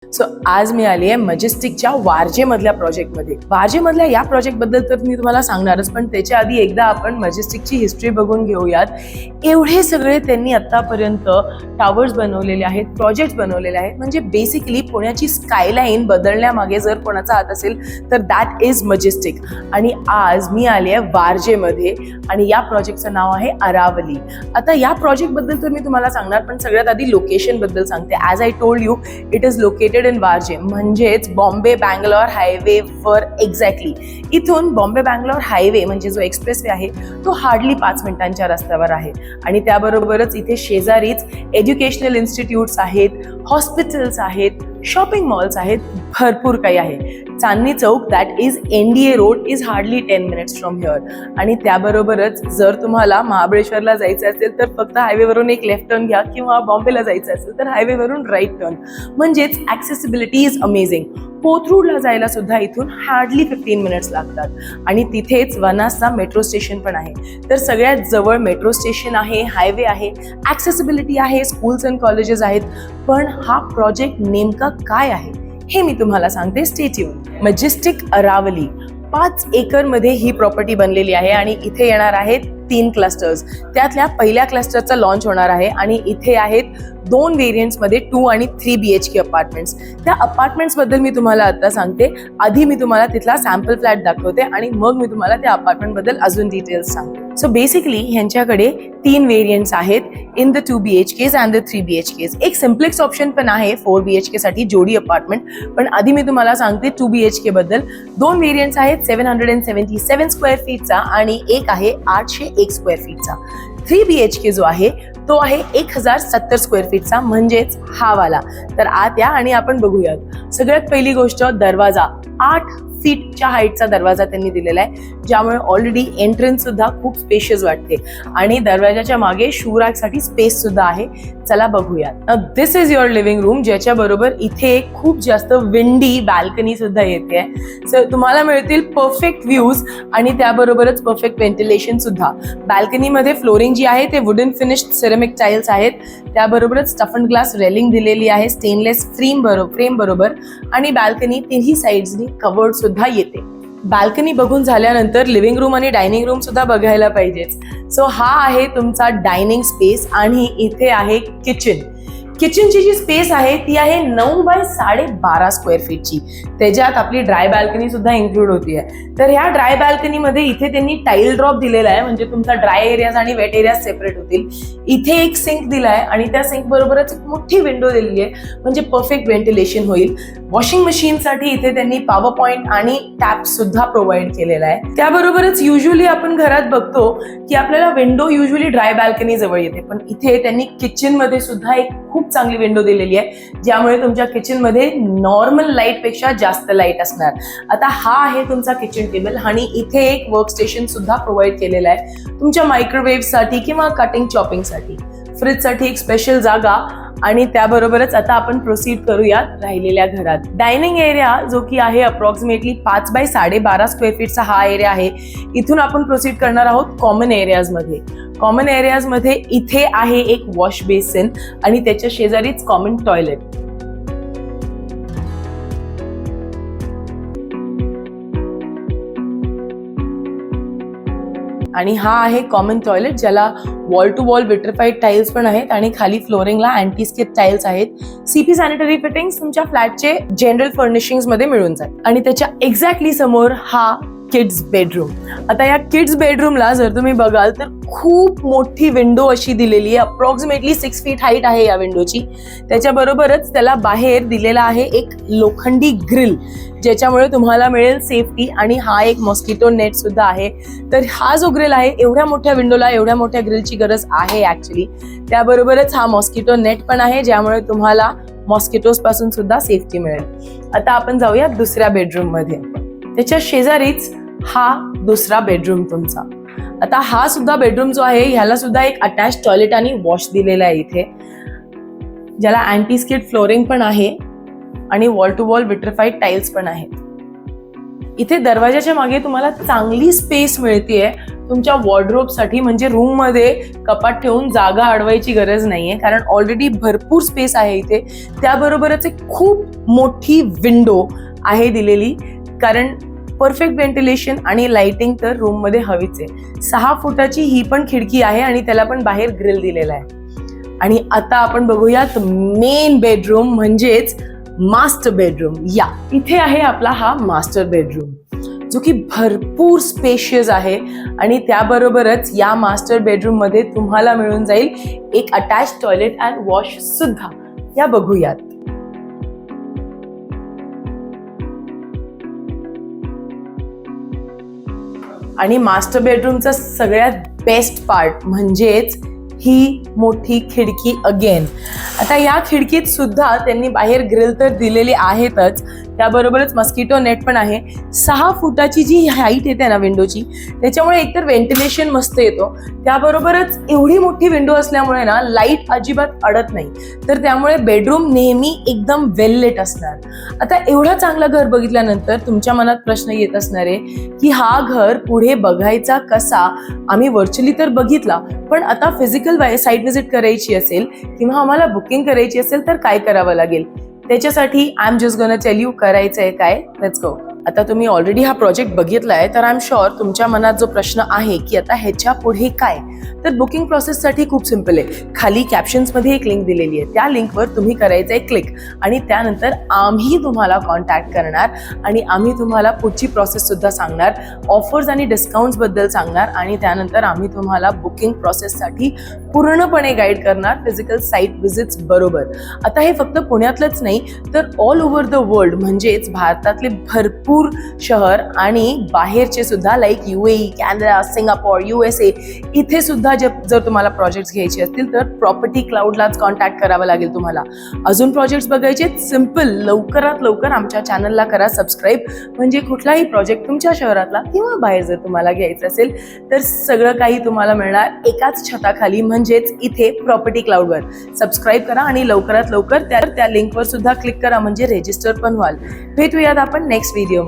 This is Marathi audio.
सो आज मी आली आहे मजेस्टिकच्या वारजे मधल्या प्रोजेक्टमध्ये. वारजे मधल्या या प्रोजेक्ट बद्दल तर मी तुम्हाला सांगणारच, पण त्याच्या आधी एकदा आपण मजेस्टिकची हिस्ट्री बघून घेऊयात. एवढे सगळे त्यांनी आतापर्यंत टावर्स बनवलेले आहेत, प्रोजेक्ट बनवलेले आहेत. म्हणजे बेसिकली पुण्याची स्कायलाईन बदलण्यामागे जर कोणाचा हात असेल तर दॅट इज मजेस्टिक. आणि आज मी आली आहे वारजेमध्ये आणि या प्रोजेक्टचं नाव आहे अरावली. आता या प्रोजेक्ट बद्दल तर मी तुम्हाला सांगणार, पण सगळ्यात आधी लोकेशन बद्दल सांगते. As I told you, it is located in Warje, म्हणजेच बॉम्बे बँगलोर हायवेवर एक्झॅक्टली. इथून बॉम्बे बँगलोर हायवे म्हणजे जो एक्सप्रेसवे आहे तो हार्डली 5 मिनिटांच्या रस्त्यावर आहे. आणि त्याबरोबरच इथे शेजारीच एज्युकेशनल इन्स्टिट्यूट्स आहेत, हॉस्पिटल्स आहेत, शॉपिंग मॉल्स आहेत, भरपूर काही आहे. Chandni Chowk that is NDA road is hardly 10 minutes from here. आणि त्याबरोबरच जर तुम्हाला महाबळेश्वरला जायचं असेल तर फक्त हायवेवरून एक लेफ्ट टर्न घ्या, किंवा बॉम्बेला जायचं असेल तर हायवेवरून राईट टर्न. म्हणजेच ॲक्सेसिबिलिटी इज अमेझिंग. कोथरूडला जायला सुद्धा इथून हार्डली 15 मिनिट्स लागतात. आणि तिथेच वनासचा मेट्रो स्टेशन पण आहे. तर सगळ्यात जवळ मेट्रो स्टेशन आहे, हायवे आहे, ॲक्सेसिबिलिटी आहे, स्कूल्स अँड कॉलेजेस आहेत. पण हा प्रोजेक्ट नेमका काय आहे हे मी तुम्हाला सांगते. Stay tune. मजेस्टिक अरावली 5 एकरमध्ये ही प्रॉपर्टी बनलेली आहे आणि इथे येणार आहेत 3 क्लस्टर्स. त्यातल्या पहिल्या क्लस्टरचा लॉन्च होणार आहे आणि इथे आहेत 2 व्हेरियंट्समध्ये 2 आणि 3 BHK अपार्टमेंट्स. त्या अपार्टमेंट्सबद्दल मी तुम्हाला आता सांगते. आधी मी तुम्हाला तिथला सॅम्पल फ्लॅट दाखवते आणि मग मी तुम्हाला त्या अपार्टमेंटबद्दल अजून डिटेल्स सांगते. सो बेसिकली ह्यांच्याकडे 3 व्हेरियंट्स आहेत in the 2 BHKs and the 3 BHKs. एक सिम्प्लेक्स ऑप्शन पण आहे 4 BHK साठी जोडी अपार्टमेंट. पण आधी मी तुम्हाला सांगते 2 BHK बद्दल. 2 व्हेरियंट्स आहेत 777 स्क्वेअर फीटचा आणि एक आहे 801 स्क्वेअर फीटचा. 3 BHK जो आहे तो आहे 1070 स्क्वेअर फीटचा, म्हणजेच हा वाला. तर आत या आणि आपण बघूयात. सगळ्यात पहिली गोष्ट, दरवाजा 8 फीटच्या हाईटचा दरवाजा त्यांनी दिलेला आहे, ज्यामुळे ऑलरेडी एंट्रन्स सुद्धा खूप स्पेशियस वाटते. आणि दरवाजाच्या मागे शू रॅकसाठी स्पेस सुद्धा आहे. चला बघूयात. दिस इज युअर लिव्हिंग रूम, ज्याच्या बरोबर इथे खूप जास्त विंडी बाल्कनी सुद्धा येते. सो तुम्हाला मिळतील परफेक्ट व्ह्यूज आणि त्याबरोबरच परफेक्ट व्हेंटिलेशन सुद्धा. बाल्कनीमध्ये फ्लोरिंग जी आहे ते वुडन फिनिश्ड सिरेमिक टाइल्स आहेत. त्याबरोबरच स्टफन्ड ग्लास रेलिंग दिलेली आहे स्टेनलेस फ्रेम बरोबर. आणि बाल्कनी तिन्ही साइड्सनी कवर्ड सुद्धा येते. बाल्कनी बघून झाल्यानंतर लिव्हिंग रूम आणि डायनिंग रूम सुद्धा बघायला पाहिजेच. सो हा आहे तुमचा डायनिंग स्पेस आणि इथे आहे किचन. किचनची जी स्पेस आहे ती आहे 9 बाय 12.5 स्क्वेअर फीटची. त्याच्यात आपली ड्राय बाल्कनी सुद्धा इन्क्लूड होतीये. तर ह्या ड्राय बाल्कनीमध्ये इथे त्यांनी टाईल ड्रॉप दिलेला आहे, म्हणजे तुमचा ड्राय एरियाज आणि वेट एरियाज सेपरेट होतील. इथे एक सिंक दिलाय आणि त्या सिंक बरोबरच एक मोठी विंडो दिलेली आहे, म्हणजे परफेक्ट व्हेंटिलेशन होईल. वॉशिंग मशीनसाठी इथे त्यांनी पॉवर पॉइंट आणि टॅप सुद्धा प्रोव्हाइड केलेला आहे. त्याबरोबरच युजली आपण घरात बघतो की आपल्याला विंडो युजली ड्राय बाल्कनी जवळ येते, पण इथे त्यांनी किचन मध्ये सुद्धा एक खूप चांगली विंडो दिलेली आहे, ज्यामुळे तुमच्या किचन मध्ये नॉर्मल लाईट पेक्षा जास्त लाईट असणार. आता हा आहे तुमचा किचन टेबल आणि इथे एक वर्क स्टेशन सुद्धा प्रोव्हाइड केलेला आहे तुमच्या मायक्रोवेव्ह साठी किंवा कटिंग चॉपिंग साठी. फ्रीज साठी एक स्पेशल जागा. आणि त्याबरोबरच आता आपण प्रोसीड करूयात राहिलेल्या घरात. डायनिंग एरिया जो की आहे अप्रॉक्सिमेटली 5 बाय 12.5 स्क्वेअर फीटचा हा एरिया आहे. इथून आपण प्रोसीड करणार आहोत कॉमन एरियाजमध्ये. कॉमन एरियाजमध्ये इथे आहे एक वॉश बेसिन आणि त्याच्या शेजारीच कॉमन टॉयलेट. आणि हा आहे कॉमन टॉयलेट, ज्याला wall to wall vitrified tiles पण आहेत आणि खाली फ्लोरिंगला अँटी स्किड टाइल्स आहेत. CP सॅनिटरी फिटिंग्स तुमच्या फ्लॅटचे जनरल फर्निशिंग्स मध्ये मिळून जाईल. आणि त्याच्या एक्झॅक्टली समोर हा किड्स बेडरूम. आता या किड्स बेडरूमला जर तुम्ही बघाल तर खूप मोठी विंडो अशी दिलेली आहे. अप्रॉक्सिमेटली 6 फीट हाईट आहे या विंडोची. त्याच्याबरोबरच त्याला बाहेर दिलेला आहे एक लोखंडी ग्रिल, ज्याच्यामुळे तुम्हाला मिळेल सेफ्टी. आणि हा एक मॉस्किटो नेट सुद्धा आहे. तर हा जो ग्रिल आहे, एवढ्या मोठ्या विंडोला एवढ्या मोठ्या ग्रिलची गरज आहे ऍक्च्युली. त्याबरोबरच हा मॉस्किटो नेट पण आहे, ज्यामुळे तुम्हाला मॉस्किटोज पासून सुद्धा सेफ्टी मिळेल. आता आपण जाऊया दुसऱ्या बेडरूम मध्ये. त्याच्या शेजारीच हा दुसरा बेडरूम तुमचा. आता हा सुद्धा बेडरूम जो आहे ह्याला सुद्धा एक अटॅच टॉयलेट आणि वॉश दिलेला आहे इथे, ज्याला अँटी स्किड फ्लोरिंग पण आहे आणि wall to wall vitrified tiles पण आहेत. इथे दरवाजाच्या मागे तुम्हाला चांगली स्पेस मिळतेय तुमच्या वॉर्डरोबसाठी, म्हणजे रूममध्ये कपाट ठेवून जागा अडवायची गरज नाहीये, कारण ऑलरेडी भरपूर स्पेस आहे इथे. त्याबरोबरच एक खूप मोठी विंडो आहे दिलेली, कारण परफेक्ट व्हेंटिलेशन आणि लाइटिंग तर रूममध्ये हवीच आहे. 6 फुटाची ही पण खिडकी आहे आणि त्याला पण बाहेर ग्रिल दिलेला आहे. आणि आता आपण बघूयात मेन बेडरूम, म्हणजेच मास्टर बेडरूम. या इथे आहे आपला हा मास्टर बेडरूम, जो की भरपूर स्पेशियस आहे. आणि त्याबरोबरच या मास्टर बेडरूम मध्ये तुम्हाला मिळून जाईल एक अटॅच टॉयलेट अँड वॉश सुद्धा. या बघूयात. आणि मास्टर बेडरूमचा सगळ्यात बेस्ट पार्ट म्हणजेच ही मोठी खिडकी अगेन. आता या खिडकीत सुद्धा त्यांनी बाहेर ग्रिल तर दिलेली आहेतच, त्याबरोबरच मस्किटो नेट पण आहे. 6 फुटाची जी हाईट येते ना विंडोची, त्याच्यामुळे एकतर व्हेंटिलेशन मस्त येतो, त्याबरोबरच एवढी मोठी विंडो असल्यामुळे ना लाईट अजिबात अडत नाही, तर त्यामुळे बेडरूम नेहमी एकदम वेल लेट असणार. आता एवढं चांगलं घर बघितल्यानंतर तुमच्या मनात प्रश्न येत असणार आहे की हा घर पुढे बघायचा कसा. आम्ही व्हर्च्युअली तर बघितला, पण आता फिजिकल साईट व्हिजिट करायची असेल किंवा आम्हाला बुकिंग करायची असेल तर काय करावं लागेल. त्याच्यासाठी I am just gonna tell you करायचंय काय. Let's go. आता तुम्ही ऑलरेडी हा प्रोजेक्ट बघितलाय, तर आय एम शुअर तुमच्या मनात जो प्रश्न आहे की आता ह्याच्या पुढे काय, तर बुकिंग प्रोसेससाठी खूप सिम्पल आहे. खाली कॅप्शन्समध्ये एक लिंक दिलेली आहे, त्या लिंकवर तुम्ही करायचं आहे क्लिक, आणि त्यानंतर आम्ही तुम्हाला कॉन्टॅक्ट करणार आणि आम्ही तुम्हाला पुढची प्रोसेस सुद्धा सांगणार, ऑफर्स आणि डिस्काउंट्स बद्दल सांगणार, आणि त्यानंतर आम्ही तुम्हाला बुकिंग प्रोसेससाठी पूर्णपणे गाईड करणार फिजिकल साईट व्हिजिट्स बरोबर. आता हे फक्त पुण्यातलंच नाही, तर ऑल ओव्हर द वर्ल्ड, म्हणजेच भारतातले भरपूर शहर आणि बाहेरचे सुद्धा, like UAE, Canada, Singapore, USA, इथे सुद्धा जर तुम्हाला प्रोजेक्ट्स घ्यायचे असतील तर प्रॉपर्टी क्लाउडलाच कॉन्टॅक्ट करावं लागेल तुम्हाला. अजून प्रोजेक्ट्स बघायचे सिम्पल, लवकरात लवकर आमच्या चॅनलला करा सबस्क्राईब, म्हणजे कुठलाही प्रोजेक्ट तुमच्या शहरातला किंवा बाहेर जर तुम्हाला घ्यायचं असेल तर सगळं काही तुम्हाला मिळणार एकाच छताखाली, म्हणजेच इथे प्रॉपर्टी क्लाउडवर. सबस्क्राईब करा आणि लवकरात लवकर त्या लिंकवर सुद्धा क्लिक करा, म्हणजे रेजिस्टर पण व्हाल. भेटूयात आपण नेक्स्ट व्हिडिओमध्ये.